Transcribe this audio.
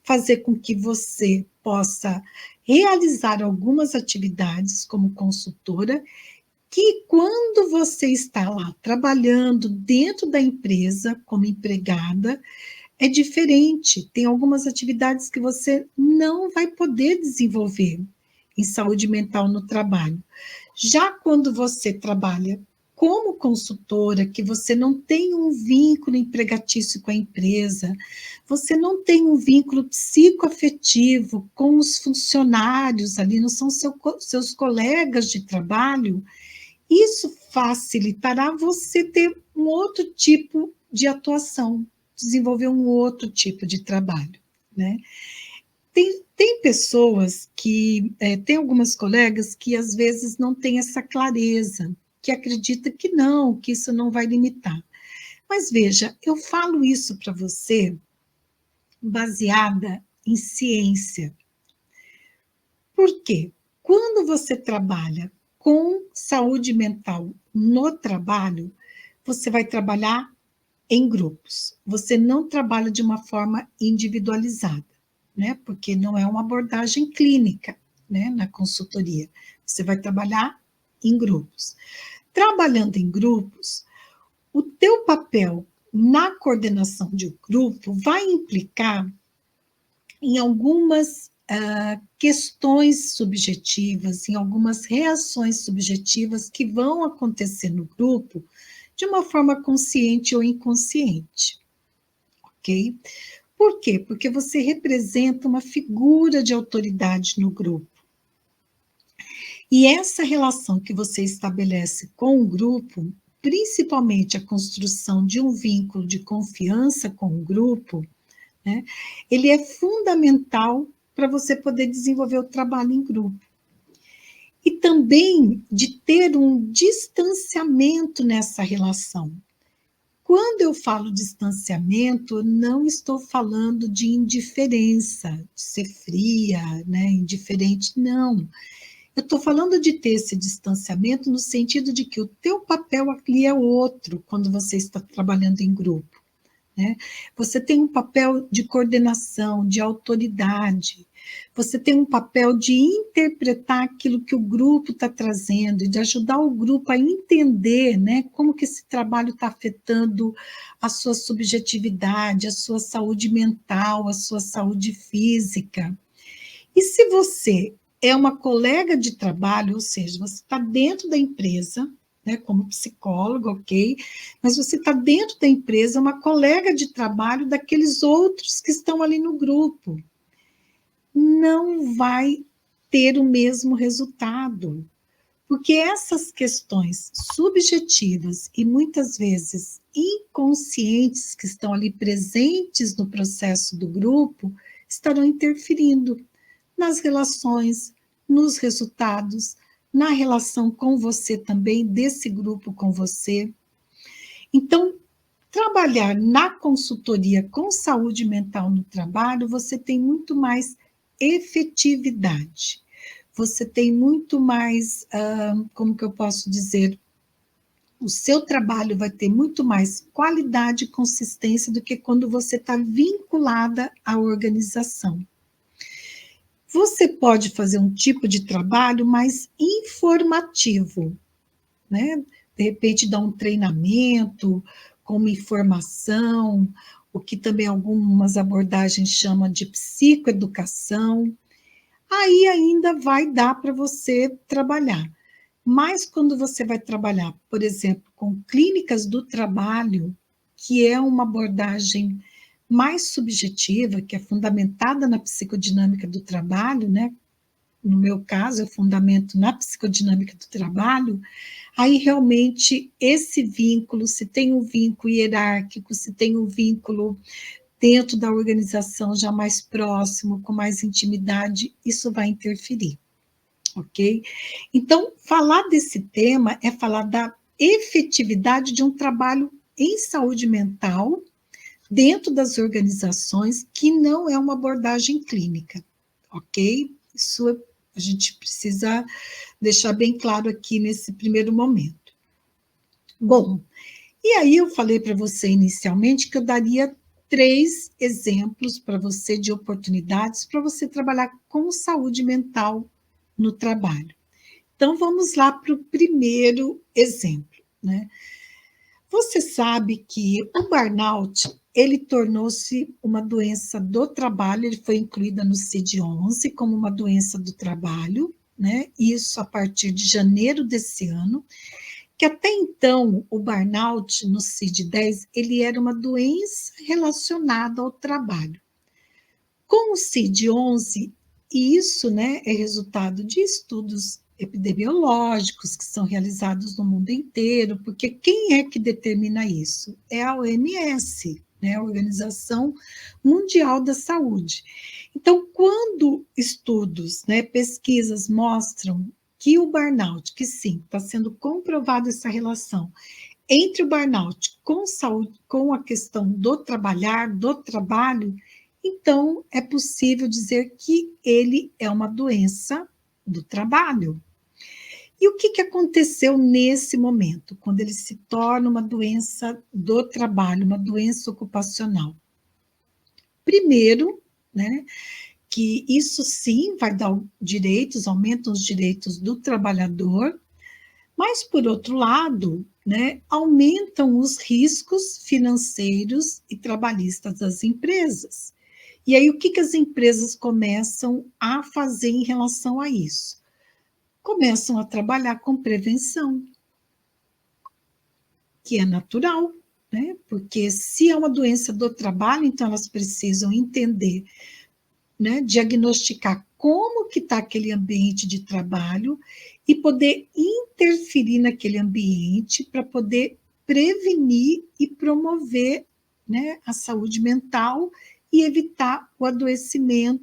fazer com que você possa realizar algumas atividades como consultora, que quando você está lá trabalhando dentro da empresa como empregada, é diferente. Tem algumas atividades que você não vai poder desenvolver em saúde mental no trabalho. Já quando você trabalha como consultora, que você não tem um vínculo empregatício com a empresa, você não tem um vínculo psicoafetivo com os funcionários ali, não são seus colegas de trabalho, isso facilitará você ter um outro tipo de atuação, desenvolver um outro tipo de trabalho, né? Tem pessoas que, tem algumas colegas que às vezes não têm essa clareza, que acredita que não, que isso não vai limitar. Mas veja, eu falo isso para você baseada em ciência. Por quê? Quando você trabalha com saúde mental no trabalho, você vai trabalhar em grupos. Você não trabalha de uma forma individualizada, né? Porque não é uma abordagem clínica, né? Na consultoria. Você vai trabalhar em grupos. Trabalhando em grupos, o teu papel na coordenação de um grupo vai implicar em algumas questões subjetivas, em algumas reações subjetivas que vão acontecer no grupo de uma forma consciente ou inconsciente, ok? Por quê? Porque você representa uma figura de autoridade no grupo. E essa relação que você estabelece com o grupo, principalmente a construção de um vínculo de confiança com o grupo, né, ele é fundamental para você poder desenvolver o trabalho em grupo. E também de ter um distanciamento nessa relação. Quando eu falo distanciamento, não estou falando de indiferença, de ser fria, né, indiferente, não. Eu estou falando de ter esse distanciamento no sentido de que o teu papel aqui é outro quando você está trabalhando em grupo, né? Você tem um papel de coordenação, de autoridade, você tem um papel de interpretar aquilo que o grupo está trazendo e de ajudar o grupo a entender, né, como que esse trabalho está afetando a sua subjetividade, a sua saúde mental, a sua saúde física. E se você é uma colega de trabalho, ou seja, você está dentro da empresa, né, como psicólogo, ok, mas você está dentro da empresa, uma colega de trabalho daqueles outros que estão ali no grupo. Não vai ter o mesmo resultado, porque essas questões subjetivas e muitas vezes inconscientes que estão ali presentes no processo do grupo estarão interferindo nas relações, nos resultados, na relação com você também, desse grupo com você. Então, trabalhar na consultoria com saúde mental no trabalho, você tem muito mais efetividade. Você tem muito mais, como que eu posso dizer, o seu trabalho vai ter muito mais qualidade e consistência do que quando você está vinculada à organização. Você pode fazer um tipo de trabalho mais informativo, né? De repente, dar um treinamento com uma informação, o que também algumas abordagens chamam de psicoeducação. Aí ainda vai dar para você trabalhar. Mas quando você vai trabalhar, por exemplo, com clínicas do trabalho, que é uma abordagem mais subjetiva, que é fundamentada na psicodinâmica do trabalho, né? No meu caso, é fundamento na psicodinâmica do trabalho, aí realmente esse vínculo, se tem um vínculo hierárquico, se tem um vínculo dentro da organização já mais próximo, com mais intimidade, isso vai interferir, ok? Então, falar desse tema é falar da efetividade de um trabalho em saúde mental dentro das organizações, que não é uma abordagem clínica, ok? Isso a gente precisa deixar bem claro aqui nesse primeiro momento. Bom, e aí eu falei para você inicialmente que eu daria 3 exemplos para você de oportunidades para você trabalhar com saúde mental no trabalho. Então, vamos lá para o primeiro exemplo, né? Você sabe que o burnout, ele tornou-se uma doença do trabalho, ele foi incluída no CID-11 como uma doença do trabalho, né? Isso a partir de janeiro desse ano, que até então o burnout no CID-10, ele era uma doença relacionada ao trabalho. Com o CID-11, e isso, né, é resultado de estudos epidemiológicos que são realizados no mundo inteiro, porque quem é que determina isso? É a OMS, né, a Organização Mundial da Saúde. Então, quando estudos, né, pesquisas mostram que o burnout, que sim, está sendo comprovada essa relação entre o burnout com saúde, com a questão do trabalhar, do trabalho, então é possível dizer que ele é uma doença do trabalho. E o que, que aconteceu nesse momento, quando ele se torna uma doença do trabalho, uma doença ocupacional? Primeiro, né, que isso sim vai dar direitos, aumenta os direitos do trabalhador, mas, por outro lado, né, aumentam os riscos financeiros e trabalhistas das empresas. E aí, o que, que as empresas começam a fazer em relação a isso? Começam a trabalhar com prevenção, que é natural, né? Porque se é uma doença do trabalho, então elas precisam entender, né, diagnosticar como que está aquele ambiente de trabalho e poder interferir naquele ambiente para poder prevenir e promover, né, a saúde mental e evitar o adoecimento